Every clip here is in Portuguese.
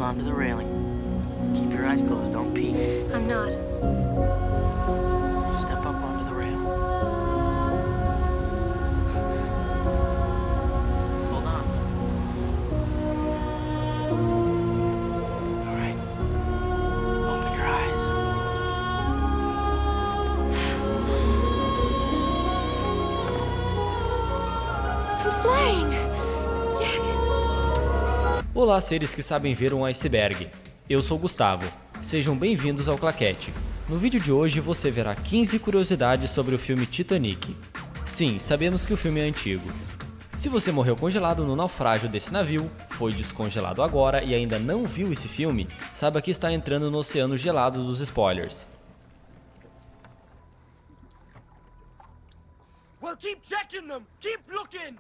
hold on to the railing. Keep your eyes closed, don't peek. I'm not. Step up onto the rail. Hold on. All right. Open your eyes. I'm flying. Jack. Olá, seres que sabem ver um iceberg. Eu sou o Gustavo. Sejam bem-vindos ao Claquete. No vídeo de hoje você verá 15 curiosidades sobre o filme Titanic. Sim, sabemos que o filme é antigo. Se você morreu congelado no naufrágio desse navio, foi descongelado agora e ainda não viu esse filme, saiba que está entrando no oceano gelado dos spoilers. Well, keep checking them. Keep looking.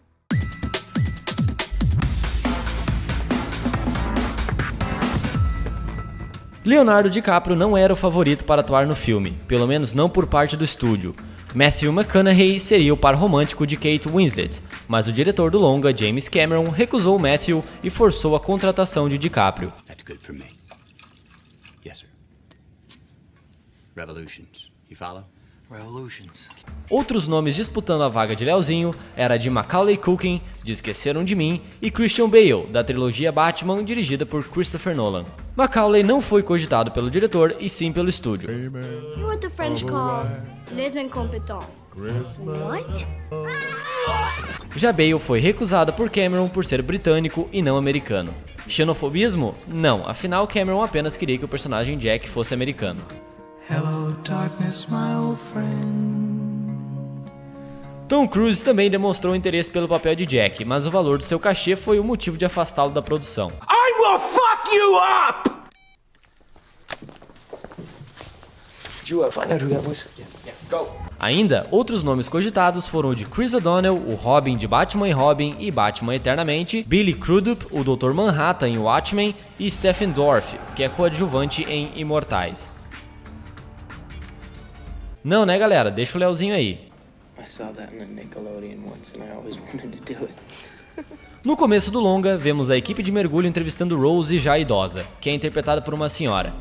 Leonardo DiCaprio não era o favorito para atuar no filme, pelo menos não por parte do estúdio. Matthew McConaughey seria o par romântico de Kate Winslet, mas o diretor do longa, James Cameron, recusou Matthew e forçou a contratação de DiCaprio. That's good for me. Yes, sir. Revolutions. You follow? Revolutions. Outros nomes disputando a vaga de Leozinho era de Macaulay Culkin, de Esqueceram de Mim, e Christian Bale, da trilogia Batman, dirigida por Christopher Nolan. Macaulay não foi cogitado pelo diretor, e sim pelo estúdio. You're what the French call les incompetents. What? Já Bale foi recusado por Cameron por ser britânico e não americano. Xenofobismo? Não, afinal Cameron apenas queria que o personagem Jack fosse americano. Hello, darkness, my old friend. Tom Cruise também demonstrou interesse pelo papel de Jack, mas o valor do seu cachê foi o motivo de afastá-lo da produção. I will fuck you up! Did you find out who that was? Yeah, go. Ainda, outros nomes cogitados foram o de Chris O'Donnell, o Robin de Batman e Robin e Batman Eternamente, Billy Crudup, o Dr. Manhattan em Watchmen, e Stephen Dorff, que é coadjuvante em Imortais. Não, né, galera? Deixa o Leozinho aí. I saw that in the Nickelodeon once and I always wanted to do it. No começo do longa, vemos a equipe de mergulho entrevistando Rose, já idosa, que é interpretada por uma senhora.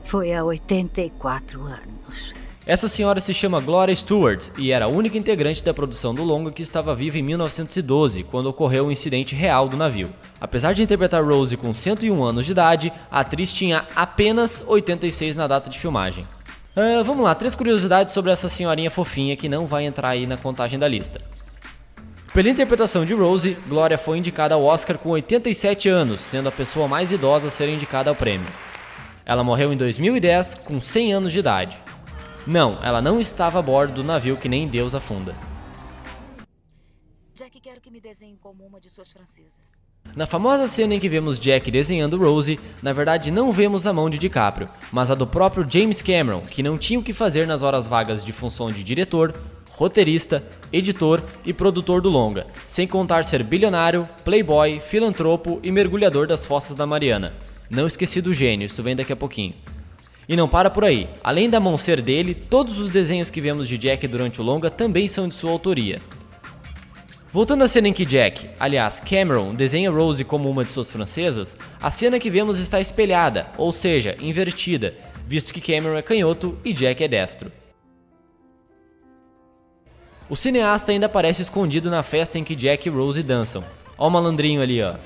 Foi há 84 anos. Essa senhora se chama Gloria Stewart e era a única integrante da produção do longa que estava viva em 1912, quando ocorreu o incidente real do navio. Apesar de interpretar Rose com 101 anos de idade, a atriz tinha apenas 86 na data de filmagem. Vamos lá, 3 curiosidades sobre essa senhorinha fofinha que não vai entrar aí na contagem da lista. Pela interpretação de Rose, Gloria foi indicada ao Oscar com 87 anos, sendo a pessoa mais idosa a ser indicada ao prêmio. Ela morreu em 2010 com 100 anos de idade. Não, ela não estava a bordo do navio que nem Deus afunda. Jack, quero que me desenhe como uma de suas francesas. Na famosa cena em que vemos Jack desenhando Rose, na verdade não vemos a mão de DiCaprio, mas a do próprio James Cameron, que não tinha o que fazer nas horas vagas de função de diretor, roteirista, editor e produtor do longa, sem contar ser bilionário, playboy, filantropo e mergulhador das Fossas da Mariana. Não esqueci do gênio, isso vem daqui a pouquinho. E não para por aí, além da mão ser dele, todos os desenhos que vemos de Jack durante o longa também são de sua autoria. Voltando à cena em que Jack, aliás Cameron, desenha Rose como uma de suas francesas, a cena que vemos está espelhada, ou seja, invertida, visto que Cameron é canhoto e Jack é destro. O cineasta ainda aparece escondido na festa em que Jack e Rose dançam. Ó o malandrinho ali, ó.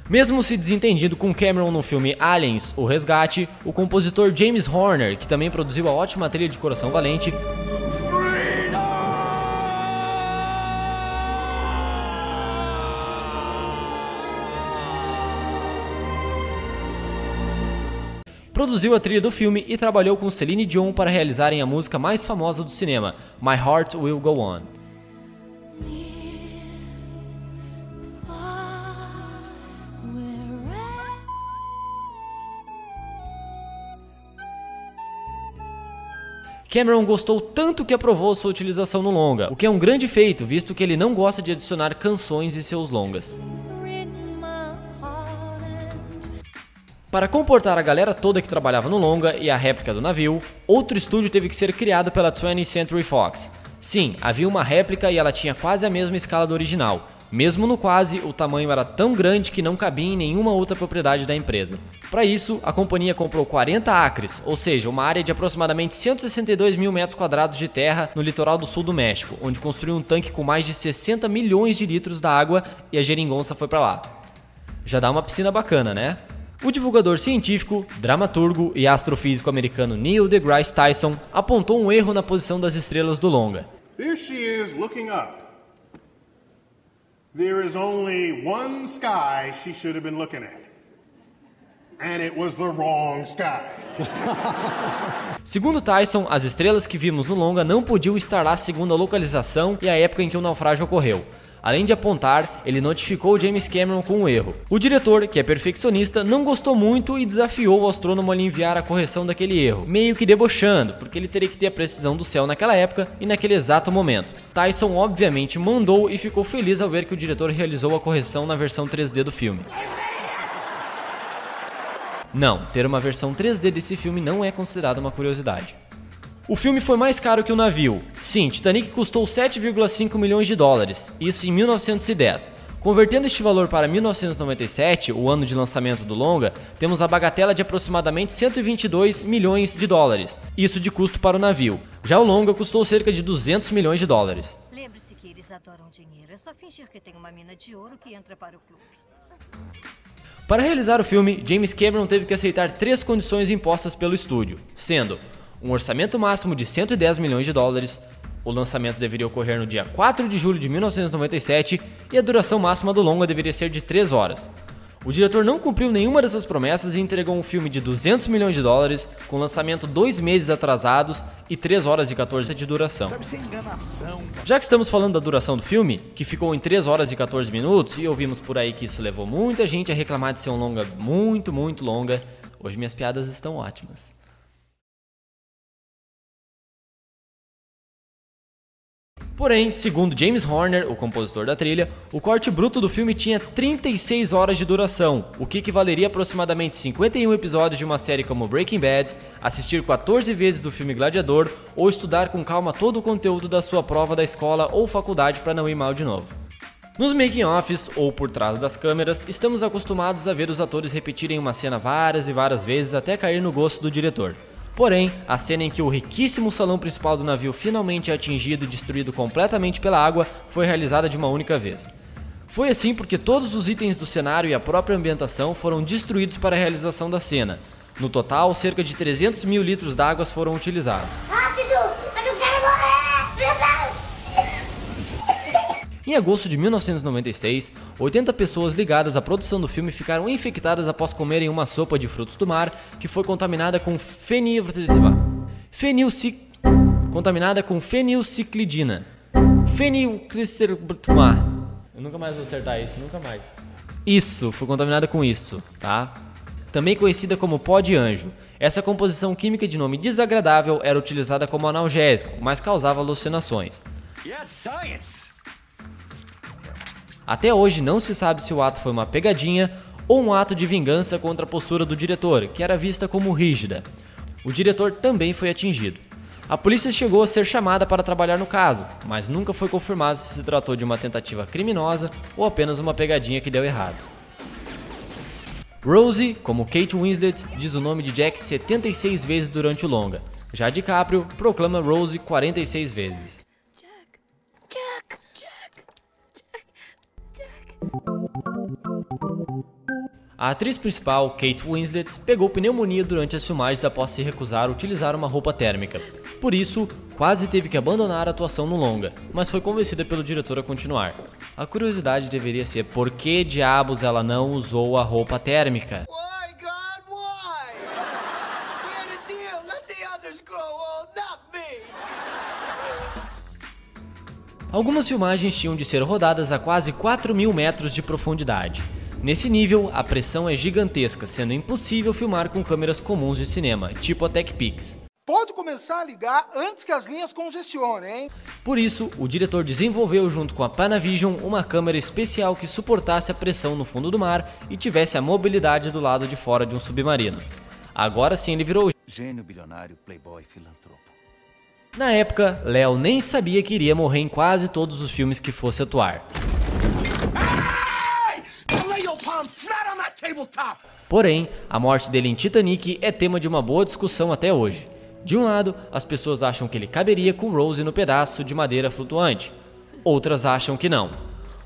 Mesmo se desentendido com Cameron no filme Aliens, O Resgate, o compositor James Horner, que também produziu a ótima trilha de Coração Valente, produziu a trilha do filme e trabalhou com Celine Dion para realizarem a música mais famosa do cinema, My Heart Will Go On. Cameron gostou tanto que aprovou sua utilização no longa, o que é um grande feito, visto que ele não gosta de adicionar canções em seus longas. Para comportar a galera toda que trabalhava no longa e a réplica do navio, outro estúdio teve que ser criado pela 20th Century Fox. Sim, havia uma réplica e ela tinha quase a mesma escala do original, Mesmo no quase, o tamanho era tão grande que não cabia em nenhuma outra propriedade da empresa. Para isso, a companhia comprou 40 acres, ou seja, uma área de aproximadamente 162 mil metros quadrados de terra no litoral do sul do México, onde construiu um tanque com mais de 60 milhões de litros da água e a geringonça foi para lá. Já dá uma piscina bacana, né? O divulgador científico, dramaturgo e astrofísico americano Neil deGrasse Tyson apontou um erro na posição das estrelas do longa. There she is looking up. There is only one sky she should have been looking at. And it was the wrong sky. Segundo Tyson, as estrelas que vimos no longa não podiam estar lá segundo a localização e a época em que o naufrágio ocorreu. Além de apontar, ele notificou James Cameron com o erro. O diretor, que é perfeccionista, não gostou muito e desafiou o astrônomo a lhe enviar a correção daquele erro, meio que debochando, porque ele teria que ter a precisão do céu naquela época e naquele exato momento. Tyson obviamente mandou e ficou feliz ao ver que o diretor realizou a correção na versão 3D do filme. Não, ter uma versão 3D desse filme não é considerado uma curiosidade. O filme foi mais caro que o navio. Sim, Titanic custou 7,5 milhões de dólares, isso em 1910. Convertendo este valor para 1997, o ano de lançamento do longa, temos a bagatela de aproximadamente 122 milhões de dólares, isso de custo para o navio. Já o longa custou cerca de 200 milhões de dólares. Lembre-se que eles adoram dinheiro, é só fingir que tem uma mina de ouro que entra para o clube. Para realizar o filme, James Cameron teve que aceitar 3 condições impostas pelo estúdio, sendo um orçamento máximo de 110 milhões de dólares, o lançamento deveria ocorrer no dia 4 de julho de 1997 e a duração máxima do longa deveria ser de 3 horas. O diretor não cumpriu nenhuma dessas promessas e entregou um filme de 200 milhões de dólares, com lançamento 2 meses atrasados e 3 horas e 14 de duração. Já que estamos falando da duração do filme, que ficou em 3 horas e 14 minutos, e ouvimos por aí que isso levou muita gente a reclamar de ser um longa muito longa, hoje minhas piadas estão ótimas. Porém, segundo James Horner, o compositor da trilha, o corte bruto do filme tinha 36 horas de duração, o que equivaleria a aproximadamente 51 episódios de uma série como Breaking Bad, assistir 14 vezes o filme Gladiador ou estudar com calma todo o conteúdo da sua prova da escola ou faculdade para não ir mal de novo. Nos making-offs, ou por trás das câmeras, estamos acostumados a ver os atores repetirem uma cena várias e várias vezes até cair no gosto do diretor. Porém, a cena em que o riquíssimo salão principal do navio finalmente é atingido e destruído completamente pela água foi realizada de uma única vez. Foi assim porque todos os itens do cenário e a própria ambientação foram destruídos para a realização da cena. No total, cerca de 300 mil litros d'água foram utilizados. Rápido! Eu não quero morrer! Em agosto de 1996, 80 pessoas ligadas à produção do filme ficaram infectadas após comerem uma sopa de frutos do mar que foi contaminada com fenilciclidina. Eu nunca mais vou acertar isso, nunca mais. Isso, foi contaminada com isso, tá? Também conhecida como pó de anjo. Essa composição química de nome desagradável era utilizada como analgésico, mas causava alucinações. Yes, science! Até hoje não se sabe se o ato foi uma pegadinha ou um ato de vingança contra a postura do diretor, que era vista como rígida. O diretor também foi atingido. A polícia chegou a ser chamada para trabalhar no caso, mas nunca foi confirmado se se tratou de uma tentativa criminosa ou apenas uma pegadinha que deu errado. Rosie, como Kate Winslet, diz o nome de Jack 76 vezes durante o longa. Já DiCaprio proclama Rosie 46 vezes. A atriz principal, Kate Winslet, pegou pneumonia durante as filmagens após se recusar a utilizar uma roupa térmica. Por isso, quase teve que abandonar a atuação no longa, mas foi convencida pelo diretor a continuar. A curiosidade deveria ser por que diabos ela não usou a roupa térmica. Why, God, why? We had a deal. Let the others grow old, not me. Algumas filmagens tinham de ser rodadas a quase 4.000 metros de profundidade. Nesse nível, a pressão é gigantesca, sendo impossível filmar com câmeras comuns de cinema, tipo a TechPix. Pode começar a ligar antes que as linhas congestionem, hein? Por isso, o diretor desenvolveu junto com a Panavision uma câmera especial que suportasse a pressão no fundo do mar e tivesse a mobilidade do lado de fora de um submarino. Agora sim ele virou gênio, bilionário, playboy, filantropo. Na época, Léo nem sabia que iria morrer em quase todos os filmes que fosse atuar. Porém, a morte dele em Titanic é tema de uma boa discussão até hoje. De um lado, as pessoas acham que ele caberia com Rose no pedaço de madeira flutuante. Outras acham que não.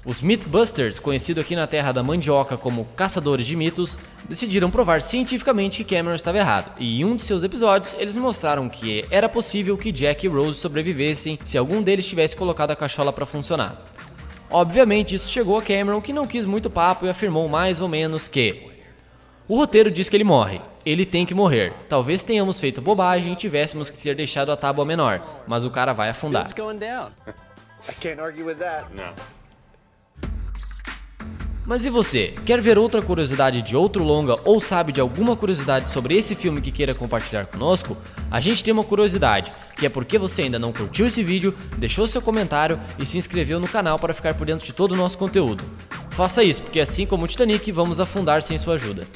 Os Mythbusters, conhecido aqui na terra da mandioca como caçadores de mitos, decidiram provar cientificamente que Cameron estava errado, e em um de seus episódios eles mostraram que era possível que Jack e Rose sobrevivessem se algum deles tivesse colocado a cachola para funcionar. Obviamente isso chegou a Cameron, que não quis muito papo e afirmou mais ou menos que o roteiro diz que ele morre, ele tem que morrer, talvez tenhamos feito bobagem e tivéssemos que ter deixado a tábua menor, mas o cara vai afundar. Mas e você? Quer ver outra curiosidade de outro longa ou sabe de alguma curiosidade sobre esse filme que queira compartilhar conosco? A gente tem uma curiosidade, que é porque você ainda não curtiu esse vídeo, deixou seu comentário e se inscreveu no canal para ficar por dentro de todo o nosso conteúdo. Faça isso, porque assim como o Titanic, vamos afundar sem sua ajuda.